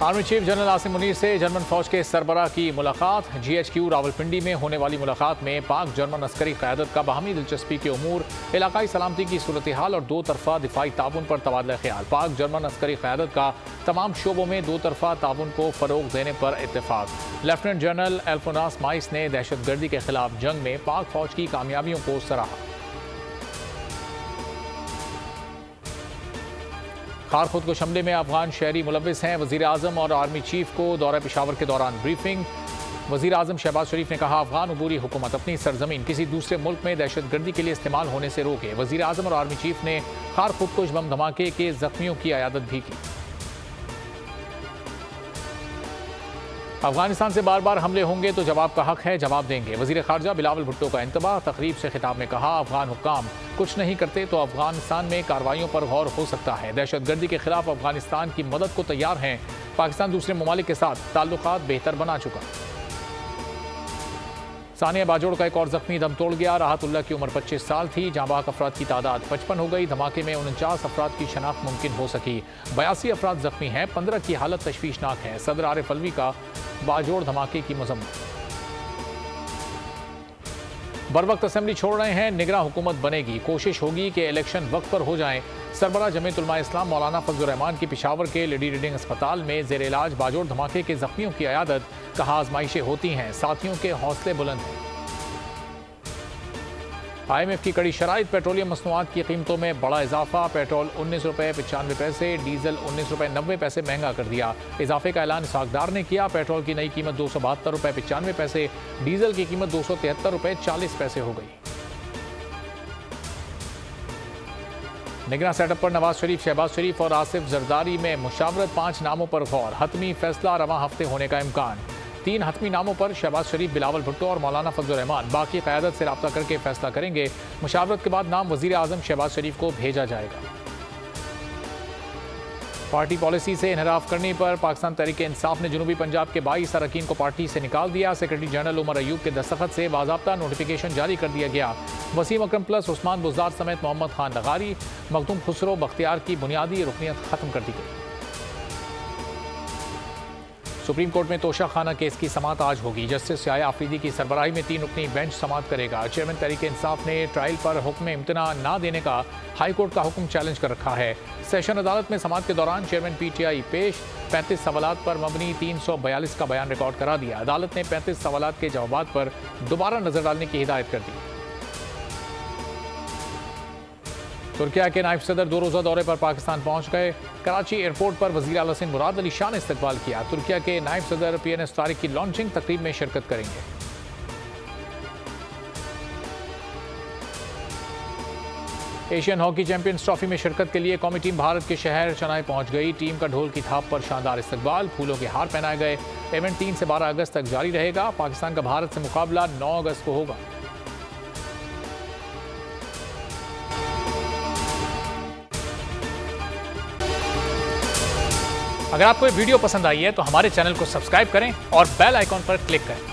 Army chief general Asim Munir से German फौज के सरबराह की मुलाकात। GHQ रावलपिंडी में होने वाली मुलाकात में पाक जर्मन अस्करी क़यादत का बाहमी दिलचस्पी के उमूर, इलाकाई सलामती की सूरत हाल और दो तरफा दिफाई ताउन पर तबादला ख्याल। पाक जर्मन अस्करी क़यादत का तमाम शोबों में दो तरफा ताउन को फ़रोग देने पर इत्तेफाक। लेफ्टिनेंट जनरल एल्फोनास माइस ने दहशतगर्दी के खिलाफ जंग में पाक फौज की कामयाबियों को सराहा। खार खुदकुश हमले में अफगान शहरी मुलविस हैं। वज़ीर आज़म और आर्मी चीफ को दौरा पेशावर के दौरान ब्रीफिंग। वज़ीर आज़म शहबाज शरीफ ने कहा, अफगान अबूरी हुकूमत अपनी सरजमीन किसी दूसरे मुल्क में दहशतगर्दी के लिए इस्तेमाल होने से रोके। वज़ीर आज़म और आर्मी चीफ ने खार खुदकुश बम धमाके के जख्मियों की अयादत भी की। अफगानिस्तान से बार बार हमले होंगे तो जवाब का हक है, जवाब देंगे। वज़ीर ख़ारजा बिलावल भुट्टो का इंतबाह। तकरीब से खिताब में कहा, अफगान हुक्काम कुछ नहीं करते तो अफगानिस्तान में कार्रवाइयों पर गौर हो सकता है। दहशतगर्दी के खिलाफ अफगानिस्तान की मदद को तैयार हैं। पाकिस्तान दूसरे ममालिक के साथ ताल्लुकात बेहतर बना चुका। सानिया बाजोड़ का एक और जख्मी दम तोड़ गया। राहतुल्लाह की उम्र 25 साल थी। जांबाक अफराद की तादाद 55 हो गई। धमाके में 49 अफराद की शनाख्त मुमकिन हो सकी। 82 अफराद जख्मी हैं। 15 की हालत तशवीशनाक है। सदर आरिफ अलवी का बाजोड़ धमाके की मजम्मत। बर वक्त असेंबली छोड़ रहे हैं, निगरां हुकूमत बनेगी। कोशिश होगी कि इलेक्शन वक्त पर हो जाएं। सरबराह जमीयत उलमा इस्लाम मौलाना फजलुर रहमान की पेशावर के लेडी रीडिंग अस्पताल में जेर इलाज बाजोड़ धमाके के जख्मियों की अयादत। कहा, आजमाइशें होती हैं, साथियों के हौसले बुलंद हैं। IMF की कड़ी शराइत। पेट्रोलियम मसनूआत की कीमतों में बड़ा इजाफा। पेट्रोल 19 रुपये 95 पैसे, डीजल 19 रुपये 90 पैसे महंगा कर दिया। इजाफे का ऐलान इसहाकदार ने किया। पेट्रोल की नई कीमत 272 रुपये 95 पैसे, डीजल की कीमत 273 रुपये 40 पैसे हो गई। निगरां सेटअप पर नवाज शरीफ, शहबाज शरीफ और आसिफ जरदारी में मुशावरत। 5 नामों पर गौर। हतमी फैसला रवां हफ्ते होने का इम्कान। 3 हतमी नामों पर शहबाज शरीफ, बिलावल भुट्टो और मौलाना फजलुर रहमान। बाकी क़यादत से रब्ता करके फैसला करेंगे। मुशावरत के बाद नाम वज़ीर आज़म शहबाज शरीफ को भेजा जाएगा। पार्टी पॉलिसी से इनहराफ करने पर पाकिस्तान तहरीक इंसाफ ने जनूबी पंजाब के 22 अरकान को पार्टी से निकाल दिया। सेक्रेटरी जनरल उमर अयूब के दस्तखत से बाज़ाब्ता नोटिफिकेशन जारी कर दिया गया। वसीम अकरम प्लस उस्मान बुज़दार समेत मोहम्मद खान लगारी, मखदूम खुसरो बख्तियार की बुनियादी रुकनियत खत्म कर दी गई। सुप्रीम कोर्ट में तोशा खाना केस की समाअत आज होगी। जस्टिस शाया आफरीदी की सरबराही में 3 रुकनी बेंच समाअत करेगा। चेयरमैन तहरीक इंसाफ ने ट्रायल पर हुक्म इम्तना ना देने का हाई कोर्ट का हुक्म चैलेंज कर रखा है। सेशन अदालत में समाअत के दौरान चेयरमैन PTI पेश। 35 सवालात पर मबनी 342 का बयान रिकॉर्ड करा दिया। अदालत ने 35 सवालात के जवाबात पर दोबारा नजर डालने की हिदायत कर दी। तुर्किया के नायब सदर 2 रोज़ा दौरे पर पाकिस्तान पहुंच गए। कराची एयरपोर्ट पर वज़ीर आला सिंध मुराद अली शाह ने इस्तकबाल किया। तुर्किया के नायब सदर PNS तारिक की लॉन्चिंग तकरीब में शिरकत करेंगे। एशियन हॉकी चैंपियंस ट्रॉफी में शिरकत के लिए कौमी टीम भारत के शहर चेन्नई पहुंच गई। टीम का ढोल की थाप पर शानदार इस्तकबाल, फूलों के हार पहनाए गए। इवेंट 3 से 12 अगस्त तक जारी रहेगा। पाकिस्तान का भारत से मुकाबला 9 अगस्त को होगा। अगर आपको ये वीडियो पसंद आई है तो हमारे चैनल को सब्सक्राइब करें और बेल आइकॉन पर क्लिक करें।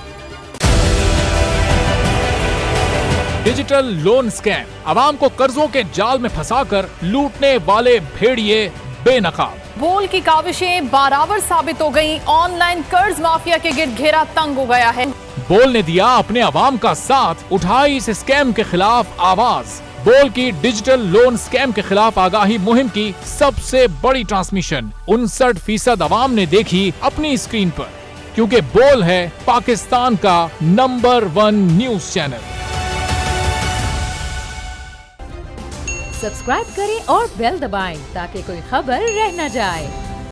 डिजिटल लोन स्कैम, आवाम को कर्जों के जाल में फंसाकर लूटने वाले भेड़िए बेनकाब। बोल की काविशें बाराबर साबित हो गईं। ऑनलाइन कर्ज माफिया के गिर्द घेरा तंग हो गया है। बोल ने दिया अपने आवाम का साथ, उठाई इस स्कैम के खिलाफ आवाज। बोल की डिजिटल लोन स्कैम के खिलाफ आगाही मुहिम की सबसे बड़ी ट्रांसमिशन 59% आवाम ने देखी अपनी स्क्रीन पर, क्योंकि बोल है पाकिस्तान का नंबर 1 न्यूज चैनल। सब्सक्राइब करें और बेल दबाएं ताकि कोई खबर रह न जाए।